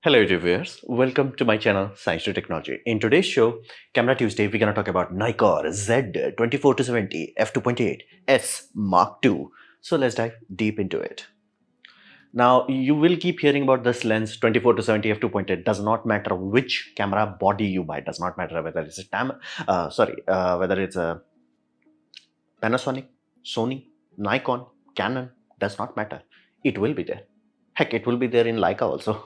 Hello viewers, welcome to my channel Science to Technology. In today's show, Camera Tuesday, we're gonna talk about Nikon Z 24-70 f2.8 S Mark II. So let's dive deep into it. Now you will keep hearing about this lens 24-70 f2.8. Does not matter which camera body you buy. Does not matter whether it's whether it's a Panasonic, Sony, Nikon, Canon. Does not matter. It will be there. Heck, it will be there in Leica also.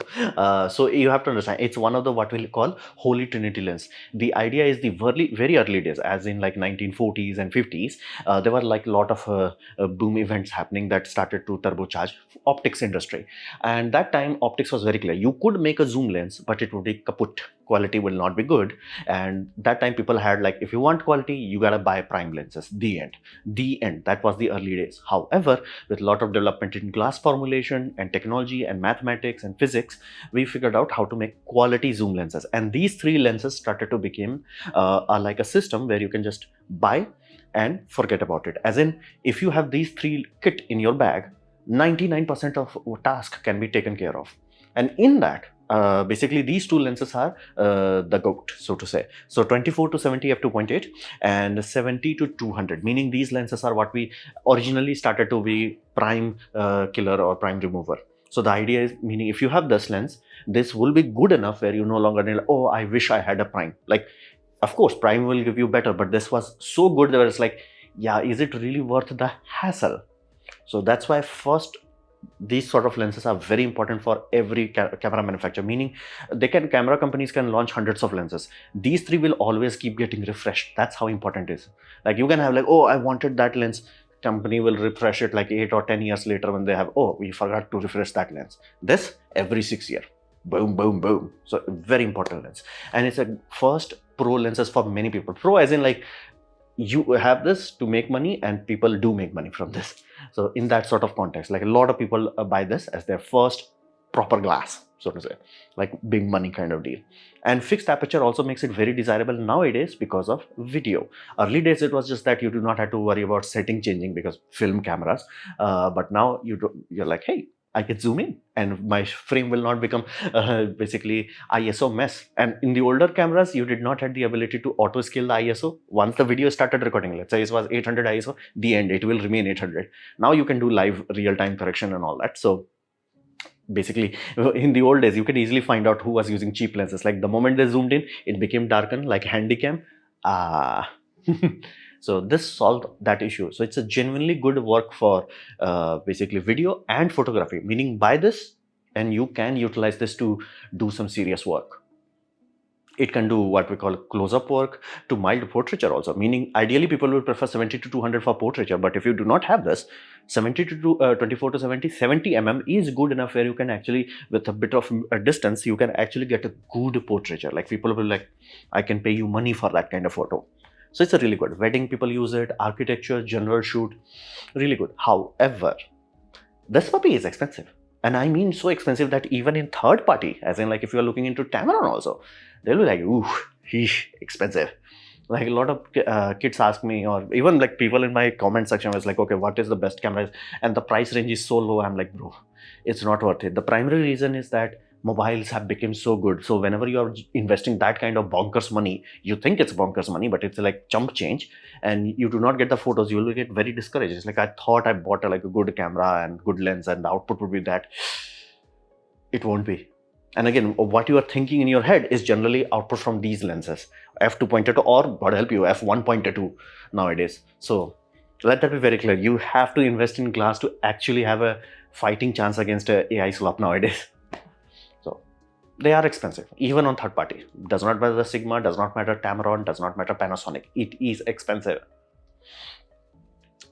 So you have to understand, it's one of the what we'll call holy trinity lens. The idea is the very early days, as in like 1940s and 50s, there were like a lot of boom events happening that started to turbocharge optics industry. And that time, optics was very clear. You could make a zoom lens, but it would be kaput. Quality will not be good. And that time people had like, if you want quality, you gotta buy prime lenses. The end. The end. That was the early days. However, with a lot of development in glass formulation and technology and mathematics and physics, we figured out how to make quality zoom lenses. And these three lenses started to become like a system where you can just buy and forget about it. As in, if you have these three kit in your bag, 99% of task can be taken care of. And in that, basically these two lenses are the GOAT, so to say. So 24-70 f2.8 and 70 to 200, meaning these lenses are what we originally started to be prime killer or prime remover. So the idea is, meaning if you have this lens, this will be good enough where you no longer need, oh, I wish I had a prime. Like, of course, prime will give you better, but this was so good that it's like, yeah, is it really worth the hassle? So that's why first these sort of lenses are very important for every camera manufacturer, meaning camera companies can launch hundreds of lenses. These three will always keep getting refreshed. That's how important it is. Like you can have like, oh, I wanted that lens, company will refresh it like 8 or 10 years later when they have, oh, we forgot to refresh that lens. This every 6 years, boom boom boom. So very important lens, and it's a first pro lenses for many people. Pro as in like, you have this to make money, and people do make money from this. So in that sort of context, like a lot of people buy this as their first proper glass, so to say, like big money kind of deal. And fixed aperture also makes it very desirable nowadays because of video. Early days it was just that you do not have to worry about setting changing because film cameras, but now you're like, hey, I can zoom in and my frame will not become basically ISO mess. And in the older cameras, you did not have the ability to auto scale the ISO. Once the video started recording, let's say it was 800 ISO, the end, it will remain 800. Now you can do live real-time correction and all that. So basically, in the old days, you could easily find out who was using cheap lenses. Like the moment they zoomed in, it became darkened like handycam. Ah. So this solved that issue. So it's a genuinely good work for basically video and photography, meaning buy this and you can utilize this to do some serious work. It can do what we call close-up work to mild portraiture also, meaning ideally people would prefer 70 to 200 for portraiture, but if you do not have this, 70 to 24 to 70 mm is good enough where you can actually, with a bit of a distance, you can actually get a good portraiture. Like people will like, I can pay you money for that kind of photo. So it's a really good. Wedding people use it, architecture, general shoot, really good. However, this puppy is expensive. And I mean so expensive that even in third party, as in like if you're looking into Tamron also, they'll be like, ooh, heesh, expensive. Like a lot of kids ask me, or even like people in my comment section was like, okay, what is the best camera? And the price range is so low. I'm like, bro, it's not worth it. The primary reason is that mobiles have become so good. So whenever you are investing that kind of bonkers money, you think it's bonkers money, but it's like chump change, and you do not get the photos, you will get very discouraged. It's like, I thought I bought like a good camera and good lens and the output would be that. It won't be. And again, what you are thinking in your head is generally output from these lenses, f2.2 or God help you, f1.2 nowadays. So let that be very clear. You have to invest in glass to actually have a fighting chance against a AI slop nowadays. So they are expensive, even on third party. Does not matter the Sigma, does not matter Tamron, does not matter Panasonic. It is expensive.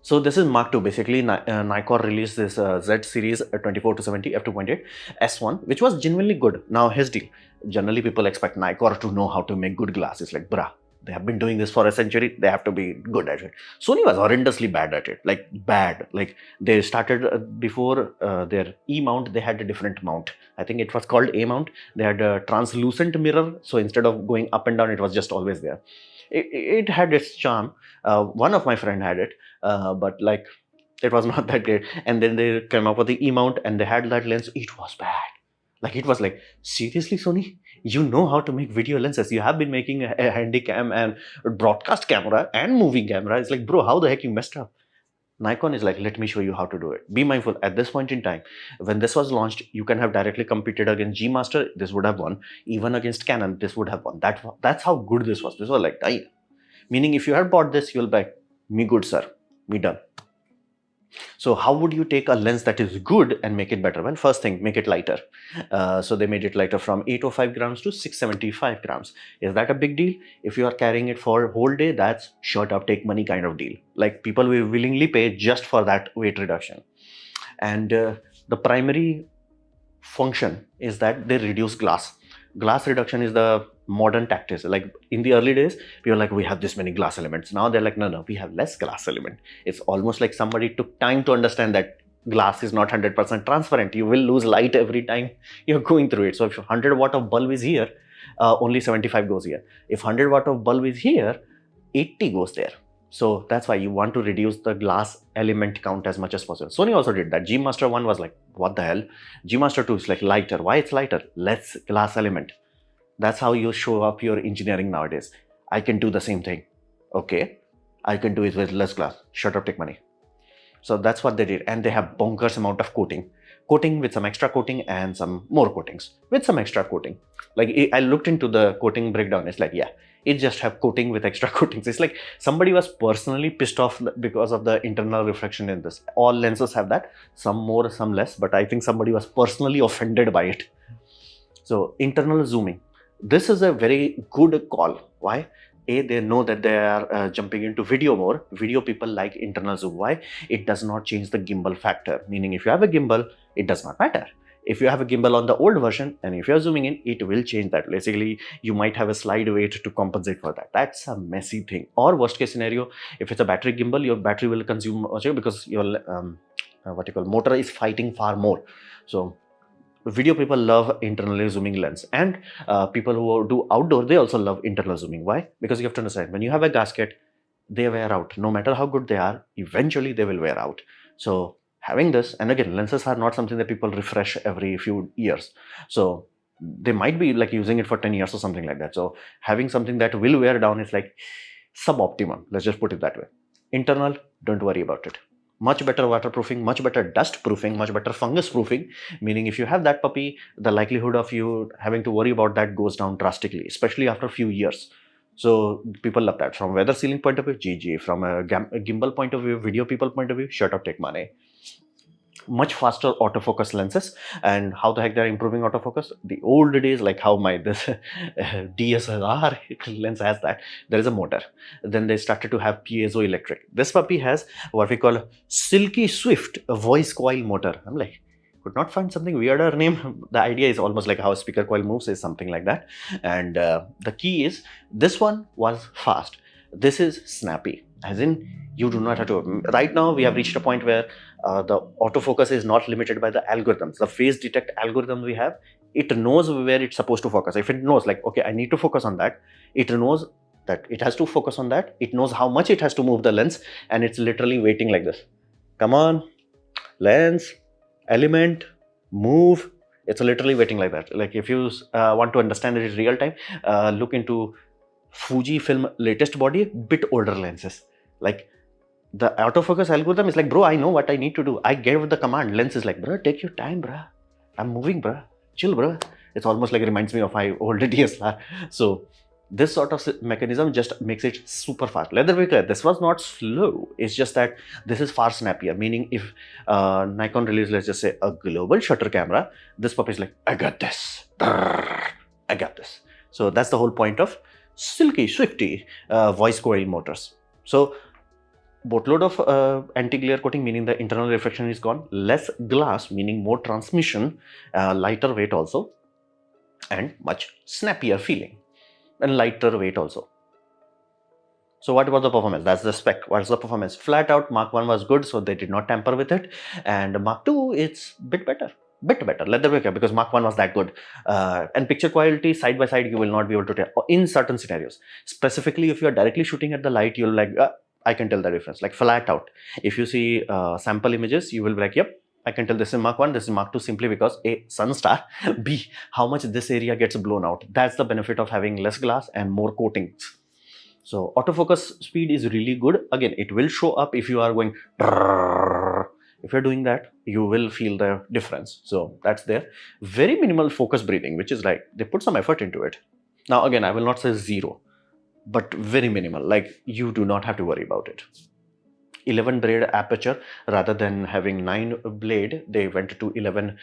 So this is Mark II. Basically, Nikon released this Z series 24-70 f2.8 S1, which was genuinely good. Now his deal. Generally, people expect Nikon to know how to make good glass. It's like, bruh, they have been doing this for a century. They have to be good at it. Sony was horrendously bad at it. Like bad. Like they started before their E mount, they had a different mount. I think it was called A mount. They had a translucent mirror. So instead of going up and down, it was just always there. It had its charm. One of my friend had it, but like it was not that great. And then they came up with the E mount and they had that lens. It was bad. Like it was like, seriously, Sony, you know how to make video lenses. You have been making a handy cam and broadcast camera and movie camera. It's like, bro, how the heck you messed up? Nikon is like, let me show you how to do it. Be mindful, at this point in time, when this was launched, you can have directly competed against G Master, this would have won. Even against Canon, this would have won. That's how good this was. This was like, die. Meaning, if you had bought this, you'll be like, me good, sir. Me done. So how would you take a lens that is good and make it better? Well, first thing, make it lighter. So they made it lighter from 805 grams to 675 grams. Is that a big deal? If you are carrying it for a whole day, that's shut up, take money kind of deal. Like people will willingly pay just for that weight reduction. And the primary function is that they reduce glass. Glass reduction is the modern tactics. Like in the early days, we were like, we have this many glass elements. Now they're like, no, we have less glass element. It's almost like somebody took time to understand that glass is not 100% transparent. You will lose light every time you're going through it. So if 100 watt of bulb is here, only 75 goes here. If 100 watt of bulb is here, 80 goes there. So that's why you want to reduce the glass element count as much as possible. Sony also did that. G Master 1 was like, what the hell? G Master 2 is like lighter. Why it's lighter? Less glass element. That's how you show up your engineering nowadays. I can do the same thing. Okay, I can do it with less glass. Shut up, take money. So that's what they did. And they have bonkers amount of coating. Coating with some extra coating and some more coatings with some extra coating. Like I looked into the coating breakdown. It's like, yeah, it just have coating with extra coatings. It's like somebody was personally pissed off because of the internal reflection in this. All lenses have that, some more, some less, but I think somebody was personally offended by it. So internal zooming. This is a very good call. Why? They know that they are jumping into video more. Video people like internal zoom. Why? It does not change the gimbal factor. Meaning if you have a gimbal, it does not matter. If you have a gimbal on the old version and if you're zooming in, it will change that. Basically, you might have a slide weight to compensate for that. That's a messy thing. Or worst case scenario, if it's a battery gimbal, your battery will consume because your motor is fighting far more. So video people love internally zooming lens, and people who do outdoor, they also love internal zooming. Why? Because you have to understand, when you have a gasket, they wear out. No matter how good they are, eventually they will wear out. So having this, and again, lenses are not something that people refresh every few years. So they might be like using it for 10 years or something like that. So having something that will wear down is like suboptimum. Let's just put it that way. Internal, don't worry about it. Much better waterproofing, much better dust proofing, much better fungus proofing. Meaning if you have that puppy, the likelihood of you having to worry about that goes down drastically, especially after a few years. So people love that. From weather sealing point of view, GG. From a gimbal point of view, video people point of view, shut up, take money. Much faster autofocus lenses. And how the heck they're improving autofocus? The old days, like how my this DSLR lens has that, there is a motor. Then they started to have piezoelectric. This puppy has what we call Silky Swift voice coil motor. I'm like, could not find something weirder name. The idea is almost like how a speaker coil moves, is something like that. And the key is, this one was fast. This is snappy, as in you do not have to. Right now we have reached a point where the autofocus is not limited by the algorithms. The phase detect algorithm we have, it knows where it's supposed to focus. If it knows like, okay, I need to focus on that, it knows that it has to focus on that. It knows how much it has to move the lens, and it's literally waiting like this. Come on, lens, element, move. It's literally waiting like that. Like if you want to understand it in real time, look into Fujifilm latest body, bit older lenses. Like the autofocus algorithm is like, bro, I know what I need to do. I gave the command. Lens is like, bro, take your time, bro. I'm moving, bro. Chill, bro. It's almost like it reminds me of my old DSLR. So this sort of mechanism just makes it super fast. Let me be clear, this was not slow. It's just that this is far snappier. Meaning if Nikon released, let's just say, a global shutter camera, this puppy is like, I got this. I got this. So that's the whole point of Silky Swifty voice coil motors. So boatload of anti-glare coating, meaning the internal reflection is gone. Less glass, meaning more transmission, lighter weight also, and much snappier feeling, and lighter weight also. So what about the performance? That's the spec. What's the performance? Flat out, Mark 1 was good, so they did not tamper with it. And Mark 2, it's bit better. Let them be okay, because Mark 1 was that good. And picture quality, side by side, you will not be able to tell in certain scenarios. Specifically, if you're directly shooting at the light, you'll like, I can tell the difference. Like flat out. If you see sample images, you will be like, yep, I can tell this is Mark 1, this is Mark 2 simply because A, sun star, B, how much this area gets blown out. That's the benefit of having less glass and more coatings. So autofocus speed is really good. Again, it will show up if you are going, if you're doing that, you will feel the difference. So that's there. Very minimal focus breathing, which is like, they put some effort into it. Now, again, I will not say zero, but very minimal. Like, you do not have to worry about it. 11 blade aperture rather than having 9 blade, they went to 11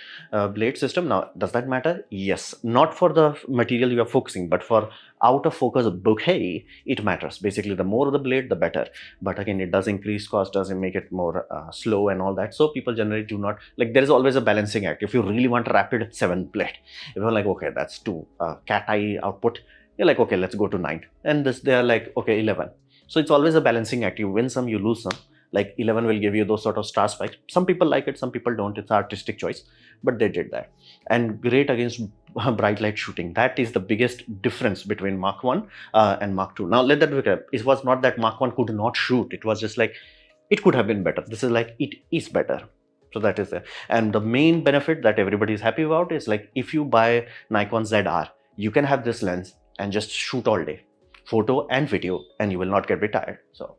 blade system. Now, does that matter? Yes. Not for the material you are focusing, but for out of focus bokeh, it matters. Basically, the more the blade, the better. But again, it does increase cost, doesn't make it more slow and all that. So people generally do not, like, there is always a balancing act. If you really want rapid 7 blade, if you're like, okay, that's 2 cat eye output, you're like, okay, let's go to 9. And this, they are like, okay, 11. So it's always a balancing act. You win some, you lose some. Like 11 will give you those sort of star spikes. Some people like it, some people don't. It's artistic choice, but they did that. And great against bright light shooting. That is the biggest difference between Mark 1 and Mark 2. Now let that be clear. It was not that Mark 1 could not shoot. It was just like, it could have been better. This is like, it is better. So that is there. And the main benefit that everybody is happy about is like, if you buy Nikon ZR, you can have this lens and just shoot all day, photo and video, and you will not get tired. So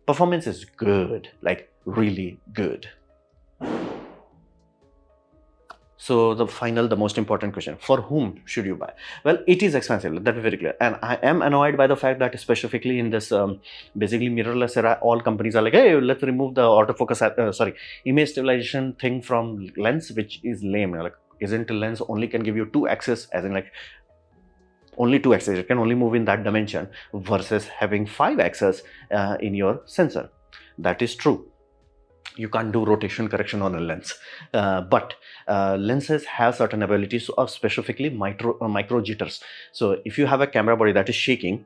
performance is good, like really good. So the most important question, for whom should you buy? Well, it is expensive, that is very clear. And I am annoyed by the fact that specifically in this basically mirrorless era, all companies are like, hey, let's remove the autofocus, image stabilization thing from lens, which is lame. Like, isn't a lens only can give you 2 axes, as in like, only 2 axes, it can only move in that dimension versus having 5 axes in your sensor. That is true. You can't do rotation correction on a lens, but lenses have certain abilities of specifically micro jitters. So if you have a camera body that is shaking,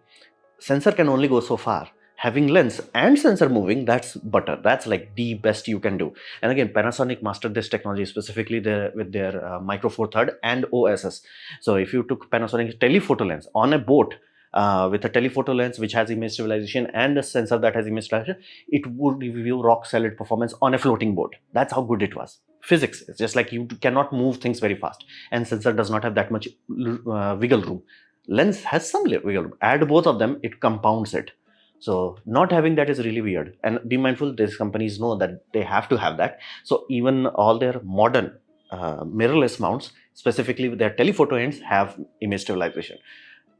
sensor can only go so far. Having lens and sensor moving, that's butter. That's like the best you can do. And again, Panasonic mastered this technology specifically with their Micro Four Third and OSS. So if you took Panasonic's telephoto lens on a boat with a telephoto lens which has image stabilization and a sensor that has image stabilization, it would give you rock solid performance on a floating boat. That's how good it was. Physics, it's just like you cannot move things very fast, and sensor does not have that much wiggle room. Lens has some wiggle room. Add both of them, it compounds it. So not having that is really weird. And be mindful, these companies know that they have to have that. So even all their modern mirrorless mounts, specifically with their telephoto ends, have image stabilization.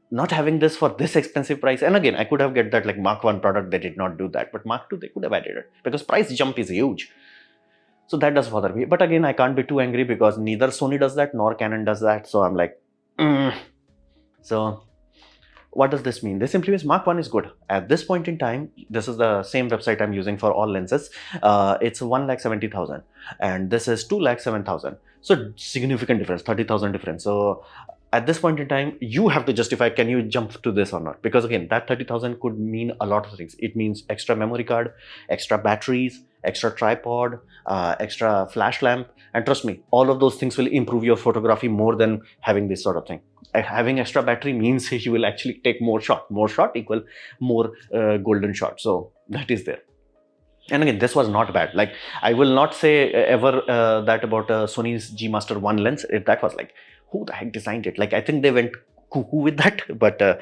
Not having this for this expensive price, and again, I could have get that like Mark 1 product, they did not do that, but Mark 2 they could have added it because price jump is huge. So that does bother me. But again, I can't be too angry because neither Sony does that nor Canon does that. So I'm like, So what does this mean? This simply means Mark 1 is good. At this point in time, this is the same website I'm using for all lenses. It's 1,70,000 and this is 2,07,000. So significant difference, 30,000 difference. So at this point in time, you have to justify, can you jump to this or not? Because again, that 30,000 could mean a lot of things. It means extra memory card, extra batteries, extra tripod, extra flash lamp. And trust me, all of those things will improve your photography more than having this sort of thing. Having extra battery means you will actually take more shot. More shot equal more golden shot. So that is there. And again, this was not bad. Like, I will not say ever that about Sony's G Master 1 lens. That was like, who the heck designed it? Like, I think they went cuckoo with that, but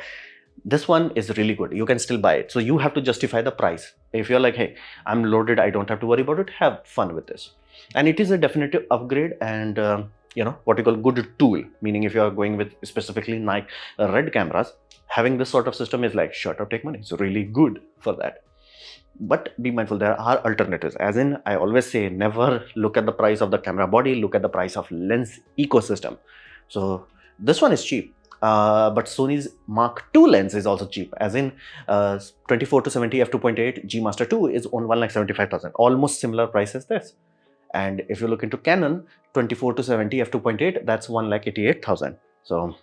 this one is really good. You can still buy it. So you have to justify the price. If you're like, hey, I'm loaded, I don't have to worry about it, have fun with this. And it is a definitive upgrade and what you call good tool, meaning if you are going with specifically Nike red cameras, having this sort of system is like, shut up, take money. It's really good for that. But be mindful, there are alternatives. As in, I always say, never look at the price of the camera body, look at the price of lens ecosystem. So this one is cheap, but Sony's Mark II lens is also cheap. As in, 24-70 f2.8 G Master 2 is on 1,75,000, almost similar price as this. And if you look into Canon 24-70 f2.8, that's 1,88,000. So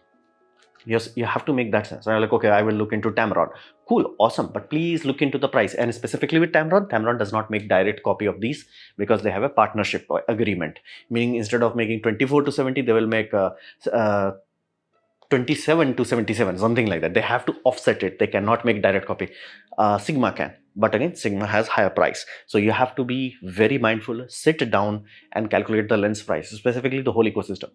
yes, you have to make that sense. I'm like, okay, I will look into Tamron. Cool, awesome, but please look into the price. And specifically with Tamron does not make direct copy of these because they have a partnership agreement. Meaning instead of making 24-70, they will make 27-77, something like that. They have to offset it. They cannot make direct copy. Sigma can. but again Sigma has higher price, so you have to be very mindful, sit down and calculate the lens price, specifically the whole ecosystem.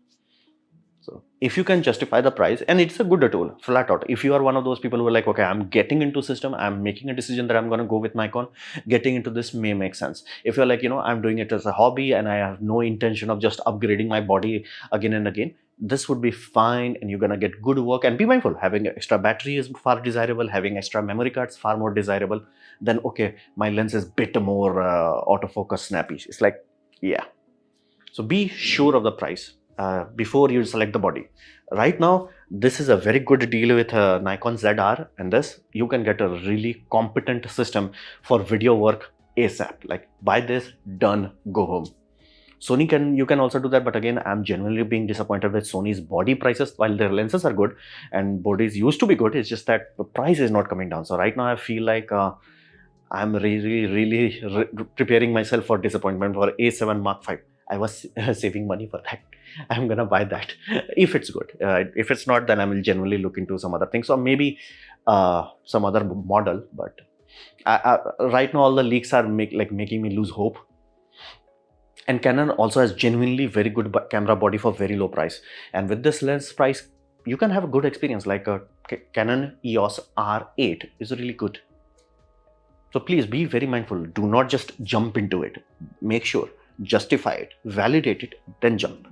So if you can justify the price, and it's a good tool, flat out. If you are one of those people who are like, okay, I'm getting into system, I'm making a decision that I'm going to go with Nikon, getting into this may make sense. If you're like, I'm doing it as a hobby and I have no intention of just upgrading my body again and again, this would be fine, and you're going to get good work. And be mindful, having extra battery is far desirable, having extra memory cards far more desirable than, okay, my lens is bit more autofocus snappy. It's like, yeah. So be sure of the price before you select the body. Right now, this is a very good deal with Nikon ZR, and this you can get a really competent system for video work ASAP. Like, buy this, done, go home. You can also do that, but again, I'm genuinely being disappointed with Sony's body prices. While their lenses are good and bodies used to be good, it's just that the price is not coming down. So right now I feel like I'm really preparing myself for disappointment for A7 Mark V. I was saving money for that. I'm gonna buy that if it's good. If it's not, then I will generally look into some other things, or maybe some other model. But right now, all the leaks are making me lose hope. And Canon also has genuinely very good camera body for very low price. And with this lens price, you can have a good experience. Like a Canon EOS R8 is really good. So please be very mindful. Do not just jump into it. Make sure, justify it, validate it, then jump.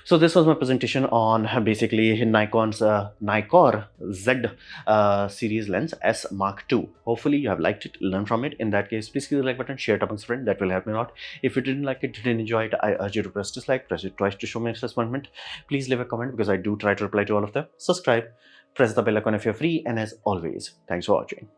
So this was my presentation on basically Nikon's Nikkor Z series lens S Mark II. Hopefully you have liked it, learned from it. In that case, please click the like button, share it amongst friends. That will help me out. If you didn't like it, didn't enjoy it, I urge you to press dislike, press it twice to show me disappointment. Please leave a comment because I do try to reply to all of them. Subscribe, press the bell icon if you're free, and as always, thanks for watching.